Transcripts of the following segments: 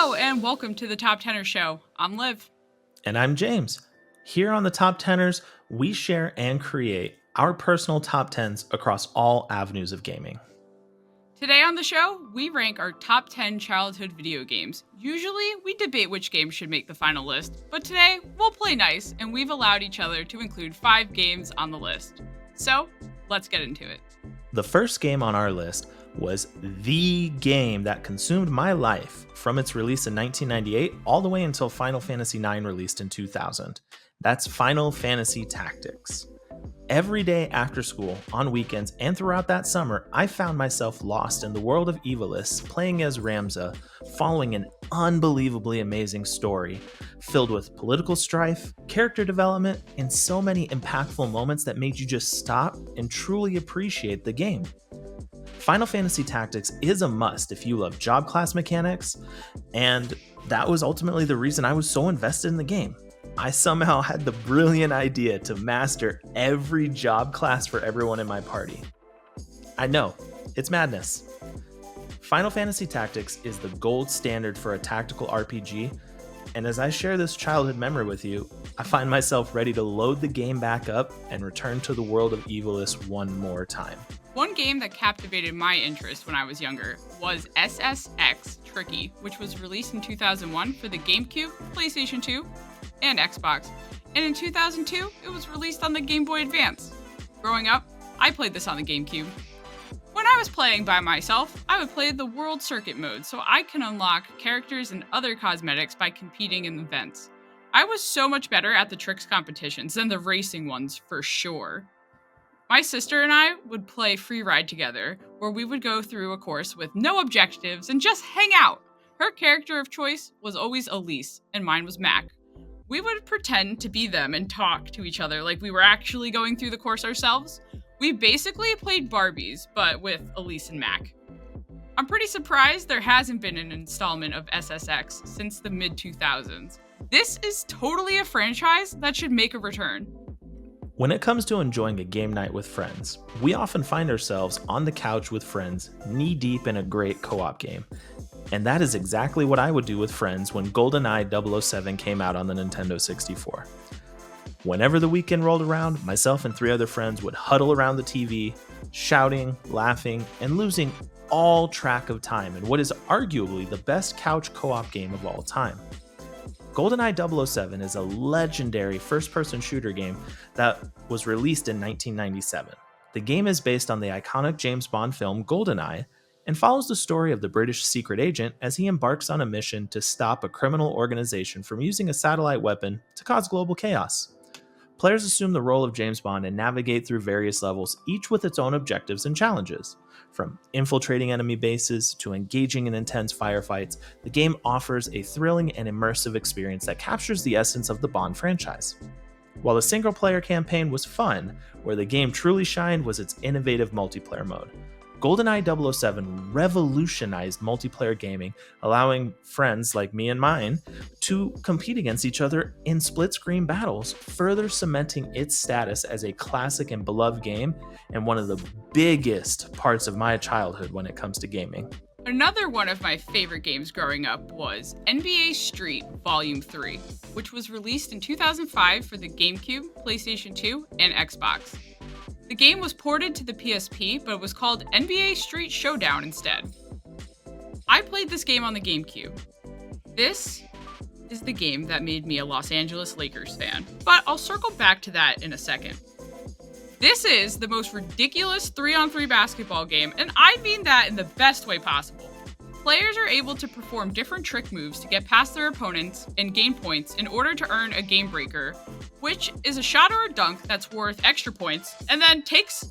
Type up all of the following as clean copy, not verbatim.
Hello and welcome to the Top Tenor Show. I'm Liv. And I'm James. Here on the Top Tenors, we share and create our personal top 10s across all avenues of gaming. Today on the show, we rank our top 10 childhood video games. Usually, we debate which games should make the final list, but today, we'll play nice, and we've allowed each other to include 5 games on the list. So, let's get into it. The first game on our list was the game that consumed my life from its release in 1998 all the way until Final Fantasy IX released in 2000. That's Final Fantasy Tactics. Every day after school, on weekends, and throughout that summer, I found myself lost in the world of Evilus, playing as Ramza, following an unbelievably amazing story, filled with political strife, character development, and so many impactful moments that made you just stop and truly appreciate the game. Final Fantasy Tactics is a must if you love job class mechanics, and that was ultimately the reason I was so invested in the game. I somehow had the brilliant idea to master every job class for everyone in my party. I know, it's madness. Final Fantasy Tactics is the gold standard for a tactical RPG, and as I share this childhood memory with you, I find myself ready to load the game back up and return to the world of Evilus one more time. One game that captivated my interest when I was younger was SSX Tricky, which was released in 2001 for the GameCube, PlayStation 2, and Xbox. And in 2002, it was released on the Game Boy Advance. Growing up, I played this on the GameCube. When I was playing by myself, I would play the World Circuit mode so I can unlock characters and other cosmetics by competing in events. I was so much better at the tricks competitions than the racing ones for sure. My sister and I would play Free Ride together, where we would go through a course with no objectives and just hang out. Her character of choice was always Elise, and mine was Mac. We would pretend to be them and talk to each other like we were actually going through the course ourselves. We basically played Barbies, but with Elise and Mac. I'm pretty surprised there hasn't been an installment of SSX since the mid-2000s. This is totally a franchise that should make a return. When it comes to enjoying a game night with friends, we often find ourselves on the couch with friends, knee-deep in a great co-op game. And that is exactly what I would do with friends when Goldeneye 007 came out on the Nintendo 64. Whenever the weekend rolled around, myself and 3 other friends would huddle around the TV, shouting, laughing, and losing all track of time in what is arguably the best couch co-op game of all time. Goldeneye 007 is a legendary first-person shooter game that was released in 1997. The game is based on the iconic James Bond film Goldeneye and follows the story of the British secret agent as he embarks on a mission to stop a criminal organization from using a satellite weapon to cause global chaos. Players assume the role of James Bond and navigate through various levels, each with its own objectives and challenges. From infiltrating enemy bases to engaging in intense firefights, the game offers a thrilling and immersive experience that captures the essence of the Bond franchise. While the single-player campaign was fun, where the game truly shined was its innovative multiplayer mode. GoldenEye 007 revolutionized multiplayer gaming, allowing friends like me and mine to compete against each other in split-screen battles, further cementing its status as a classic and beloved game and one of the biggest parts of my childhood when it comes to gaming. Another one of my favorite games growing up was NBA Street Volume 3, which was released in 2005 for the GameCube, PlayStation 2, and Xbox. The game was ported to the PSP, but it was called NBA Street Showdown instead. I played this game on the GameCube. This is the game that made me a Los Angeles Lakers fan, but I'll circle back to that in a second. This is the most ridiculous 3-on-3 basketball game, and I mean that in the best way possible. Players are able to perform different trick moves to get past their opponents and gain points in order to earn a game breaker, which is a shot or a dunk that's worth extra points and then takes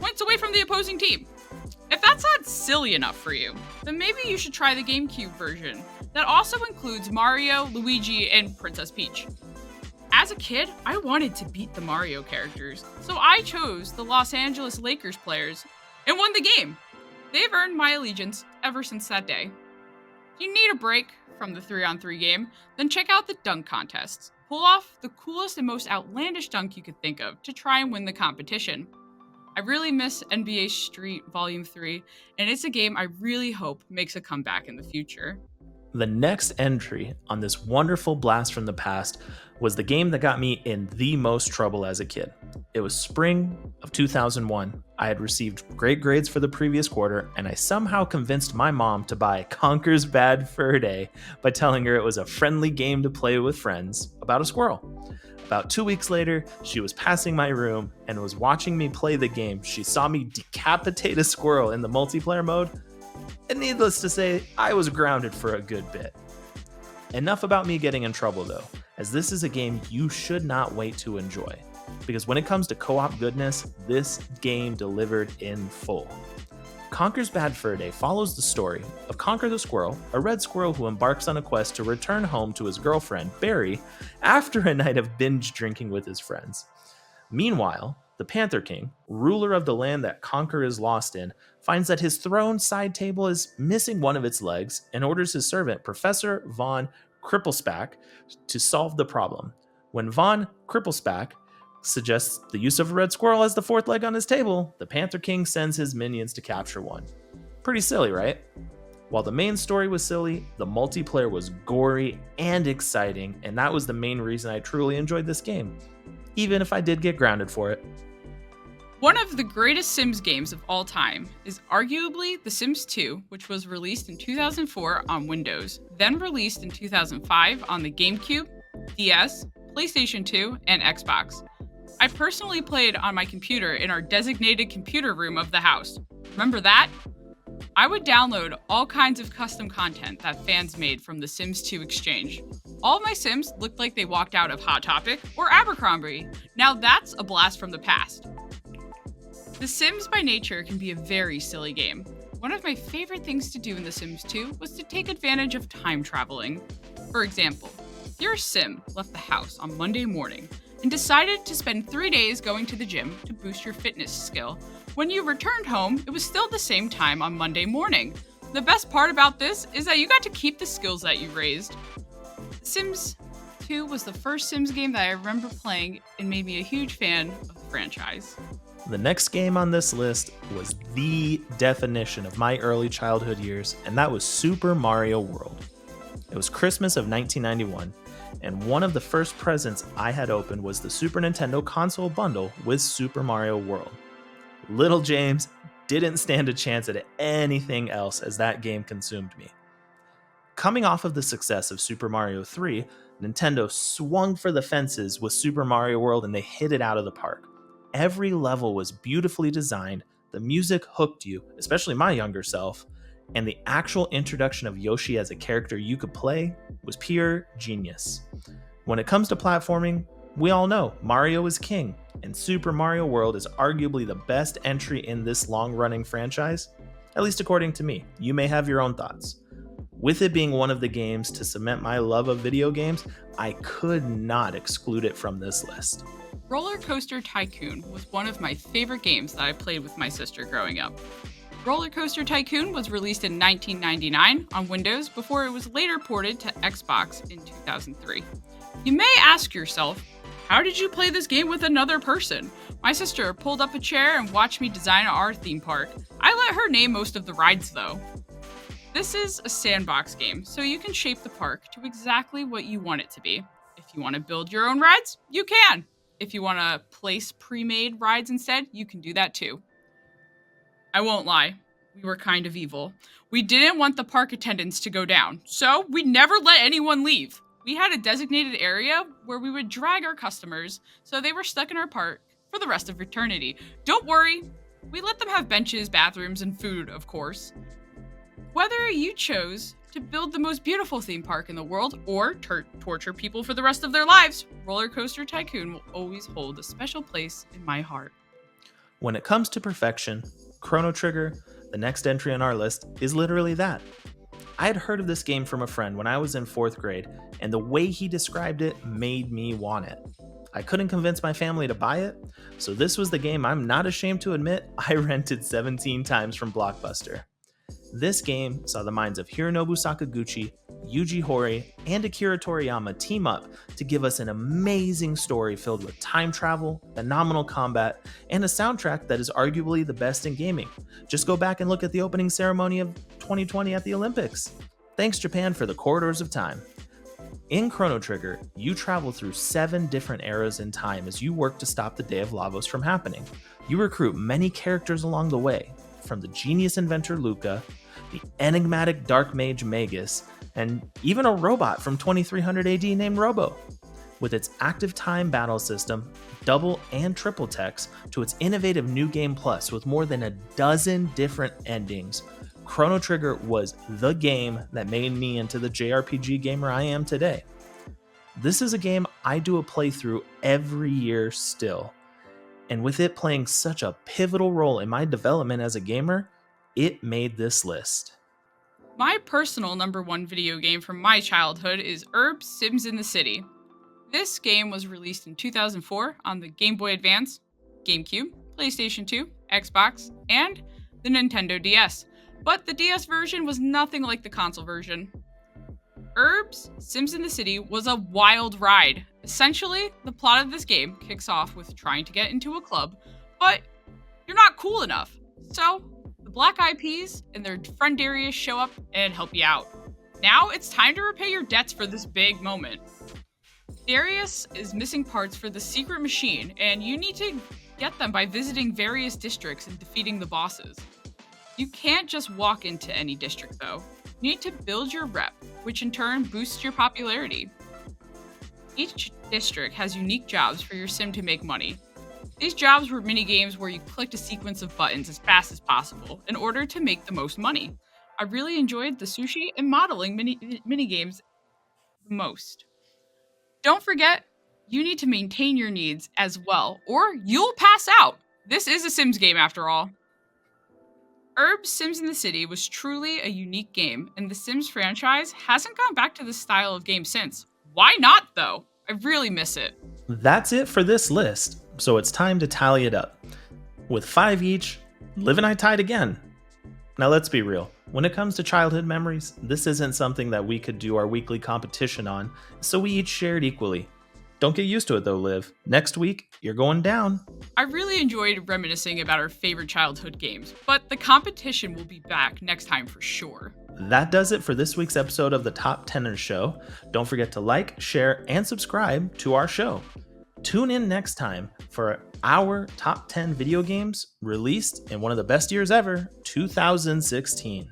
points away from the opposing team. If that's not silly enough for you, then maybe you should try the GameCube version that also includes Mario, Luigi, and Princess Peach. As a kid, I wanted to beat the Mario characters, so I chose the Los Angeles Lakers players and won the game. They've earned my allegiance ever since that day. If you need a break from the 3-on-3 game, then check out the dunk contests. Pull off the coolest and most outlandish dunk you could think of to try and win the competition. I really miss NBA Street Volume 3, and it's a game I really hope makes a comeback in the future. The next entry on this wonderful blast from the past was the game that got me in the most trouble as a kid. It was spring of 2001. I had received great grades for the previous quarter, and I somehow convinced my mom to buy Conker's Bad Fur Day by telling her it was a friendly game to play with friends about a squirrel. About 2 weeks later, she was passing my room and was watching me play the game. She saw me decapitate a squirrel in the multiplayer mode, and needless to say, I was grounded for a good bit. Enough about me getting in trouble though, as this is a game you should not wait to enjoy. Because when it comes to co-op goodness, this game delivered in full. Conker's Bad Fur Day follows the story of Conker the Squirrel, a red squirrel who embarks on a quest to return home to his girlfriend, Barry, after a night of binge drinking with his friends. Meanwhile, the Panther King, ruler of the land that Conker is lost in, finds that his throne side table is missing one of its legs and orders his servant, Professor Von Cripplespack, to solve the problem. When Von Cripplespack suggests the use of a red squirrel as the fourth leg on his table, the Panther King sends his minions to capture one. Pretty silly, right? While the main story was silly, the multiplayer was gory and exciting, and that was the main reason I truly enjoyed this game, even if I did get grounded for it. One of the greatest Sims games of all time is arguably The Sims 2, which was released in 2004 on Windows, then released in 2005 on the GameCube, DS, PlayStation 2, and Xbox. I personally played on my computer in our designated computer room of the house. Remember that? I would download all kinds of custom content that fans made from the Sims 2 exchange. All of my Sims looked like they walked out of Hot Topic or Abercrombie. Now that's a blast from the past. The Sims by nature can be a very silly game. One of my favorite things to do in The Sims 2 was to take advantage of time traveling. For example, your Sim left the house on Monday morning and decided to spend 3 days going to the gym to boost your fitness skill. When you returned home, it was still the same time on Monday morning. The best part about this is that you got to keep the skills that you raised. Sims 2 was the first Sims game that I remember playing and made me a huge fan of the franchise. The next game on this list was the definition of my early childhood years, and that was Super Mario World. It was Christmas of 1991, and one of the first presents I had opened was the Super Nintendo console bundle with Super Mario World. Little James didn't stand a chance at anything else as that game consumed me. Coming off of the success of Super Mario 3, Nintendo swung for the fences with Super Mario World and they hit it out of the park. Every level was beautifully designed, the music hooked you, especially my younger self, and the actual introduction of Yoshi as a character you could play was pure genius. When it comes to platforming, we all know Mario is king, and Super Mario World is arguably the best entry in this long-running franchise, at least according to me. You may have your own thoughts. With it being one of the games to cement my love of video games, I could not exclude it from this list. Roller Coaster Tycoon was one of my favorite games that I played with my sister growing up. Roller Coaster Tycoon was released in 1999 on Windows before it was later ported to Xbox in 2003. You may ask yourself, how did you play this game with another person? My sister pulled up a chair and watched me design our theme park. I let her name most of the rides though. This is a sandbox game, so you can shape the park to exactly what you want it to be. If you want to build your own rides, you can. If you want to place pre-made rides instead, you can do that too. I won't lie, we were kind of evil. We didn't want the park attendants to go down, so we never let anyone leave. We had a designated area where we would drag our customers, so they were stuck in our park for the rest of eternity. Don't worry, we let them have benches, bathrooms, and food, of course. Whether you chose to build the most beautiful theme park in the world or torture people for the rest of their lives, Roller Coaster Tycoon will always hold a special place in my heart. When it comes to perfection, Chrono Trigger, the next entry on our list, is literally that. I had heard of this game from a friend when I was in 4th grade, and the way he described it made me want it. I couldn't convince my family to buy it, so this was the game I'm not ashamed to admit I rented 17 times from Blockbuster. This game saw the minds of Hironobu Sakaguchi, Yuji Horii, and Akira Toriyama team up to give us an amazing story filled with time travel, phenomenal combat, and a soundtrack that is arguably the best in gaming. Just go back and look at the opening ceremony of 2020 at the Olympics. Thanks, Japan, for the corridors of time. In Chrono Trigger, you travel through 7 different eras in time as you work to stop the Day of Lavos from happening. You recruit many characters along the way, from the genius inventor Luca, the enigmatic dark mage Magus, and even a robot from 2300 AD named Robo. With its active time battle system, double and triple techs, to its innovative New Game Plus with more than a dozen different endings, Chrono Trigger was the game that made me into the JRPG gamer I am today. This is a game I do a playthrough every year still, and with it playing such a pivotal role in my development as a gamer, it made this list. My personal number 1 video game from my childhood is Urb's Sims in the City. This game was released in 2004 on the Game Boy Advance, GameCube, PlayStation 2, Xbox, and the Nintendo DS, but the DS version was nothing like the console version. Urb's Sims in the City was a wild ride. Essentially, the plot of this game kicks off with trying to get into a club, but you're not cool enough. So, the Black Eyed Peas and their friend Darius show up and help you out. Now it's time to repay your debts for this big moment. Darius is missing parts for the secret machine, and you need to get them by visiting various districts and defeating the bosses. You can't just walk into any district though. You need to build your rep, which in turn boosts your popularity. Each district has unique jobs for your sim to make money. These jobs were minigames where you clicked a sequence of buttons as fast as possible in order to make the most money. I really enjoyed the sushi and modeling minigames the most. Don't forget, you need to maintain your needs as well, or you'll pass out. This is a Sims game after all. Urb's Sims in the City was truly a unique game, and the Sims franchise hasn't gone back to this style of game since. Why not, though? I really miss it. That's it for this list, so it's time to tally it up. With 5 each, Liv and I tied again. Now let's be real, when it comes to childhood memories, this isn't something that we could do our weekly competition on, so we each shared equally. Don't get used to it though, Liv. Next week, you're going down. I really enjoyed reminiscing about our favorite childhood games, but the competition will be back next time for sure. That does it for this week's episode of the Top 10ers Show. Don't forget to like, share, and subscribe to our show. Tune in next time for our top 10 video games released in one of the best years ever, 2016.